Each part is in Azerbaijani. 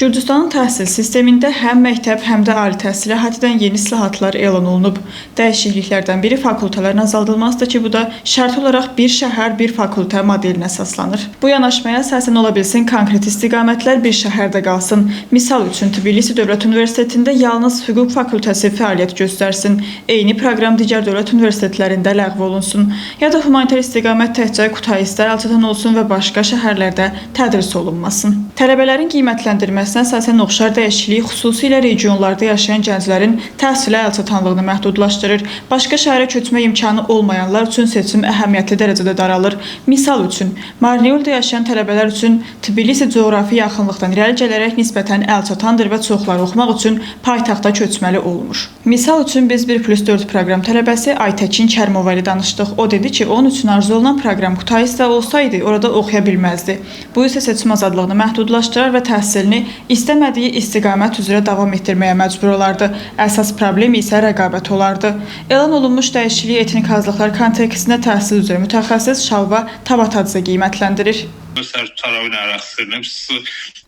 Gürcüstanın təhsil sistemində həm məktəb, həm də ali təhsilə hədddən yeni islahatlar elan olunub. Dəyişikliklərdən biri fakültələrin azaldılmasıdır ki, bu da şərti olaraq bir şəhər, bir fakültə modelinə əsaslanır. Bu yanaşmaya əsasən ola bilsin konkret istiqamətlər bir şəhərdə qalsın. Misal üçün, Tbilisi Dövlət Universitetində yalnız hüquq fakültəsi fəaliyyət göstərsin. Eyni proqram digər dövlət universitetlərində ləğv olunsun. Ya da humanitar istiqamət təkcə Kutaisdə əlçatan olsun və başqa şəhərlərdə tədris olunmasın. Tələbələrin qiymətləndirməsinə əsasən oxşar dəyişiklik xüsusilə regionlarda yaşayan gənclərin təhsilə əlçatanlığını məhdudlaşdırır. Başqa şəhərə köçmə imkanı olmayanlar üçün seçim əhəmiyyətli dərəcədə daralır. Misal üçün, Marneulda yaşayan tələbələr üçün Tbilisi coğrafi yaxınlıqdan irəli gələrək nisbətən əlçatandır və çoxları oxumaq üçün paytaxta köçməli olmur. Misal üçün, biz 1+4 proqram tələbəsi Aytəkin Kərmova ilə danışdıq. O dedi ki, onun üçün arzu olunan proqram Kutaisdə olsaydı, orada oxuya bilməzdi. Bu isə seçim azadlığını məhdudlaşdırar və təhsilini istəmədiyi istiqamət üzrə davam etdirməyə məcbur olardı. Əsas problem isə rəqabət olardı. Elan olunmuş dəyişiklik etnik azlıqlar kontekstində təhsil üzrə mütəxəssis Şalva Tabatadze qiymətləndirir.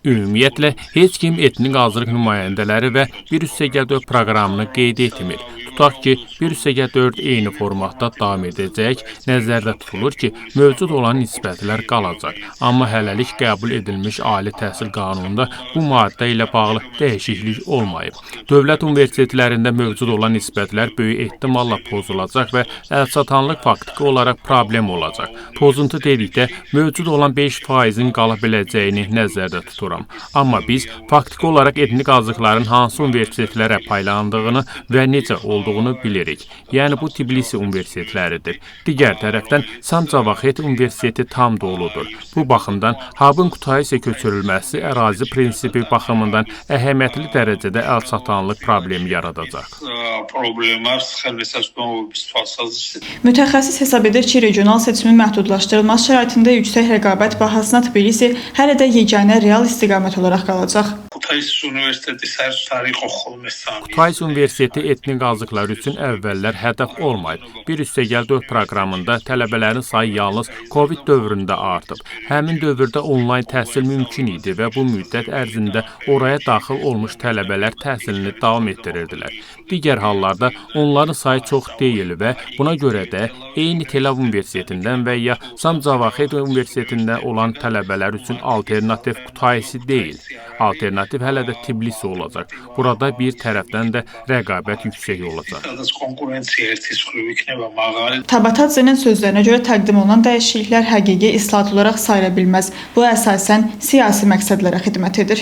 Ümumiyyətlə, heç kim etnik azlıq nümayəndələri və 1+4 proqramını qeyd etmir. Tutaq ki, 1+4 eyni formatda davam edəcək, nəzərdə tutulur ki, mövcud olan nisbətlər qalacaq. Amma hələlik qəbul edilmiş ali təhsil qanununda bu maddə ilə bağlı dəyişiklik olmayıb. Dövlət universitetlərində mövcud olan nisbətlər böyük ehtimalla pozulacaq və əlçatanlıq faktiki olaraq problem olacaq. Pozuntu dedikdə mövcud olan 5%-in qala biləcəyini nəzərdə tuturam. Amma biz faktiki olaraq etnik azlıqların hansı universitetlərə paylandığını və necə olduğunu bilirik. Yəni bu Tbilisi universitetləridir. Digər tərəfdən Sancavaxet Universiteti tam doludur. Bu baxımdan hub'ın Kutais'e köçürülməsi ərazi prinsipi baxımından əhəmiyyətli dərəcədə əlçatanlıq problemi yaradacaq. Mütəxəssis hesab edir ki, regional seçimin məhdudlaşdırılması şəraitində yüksək rəqabət bahasına Tbilisi hələ də yeganə real istiqamət olaraq qalacaq. Kutais Universiteti etnik azlıqlar üçün əvvəllər hədəf olmayıb. 1+4 proqramında tələbələrin sayı yalnız Covid dövründə artıb. Həmin dövrdə onlayn təhsil mümkün idi və bu müddət ərzində oraya daxil olmuş tələbələr təhsilini davam etdirirdilər. Digər hallarda onların sayı çox deyil və buna görə də eyni Tel Aviv Universitetindən və ya Sancavaxet Universitetində olan tələbələr üçün alternativ Kutaisi deyil. Alternativ hələ də Tbilisi olacaq. Burada bir tərəfdən də rəqabət yüksək olacaq. Tabatadzenin sözlərinə görə təqdim olunan dəyişikliklər həqiqi islahat olaraq sayıla bilməz. Bu əsasən siyasi məqsədlərə xidmət edir.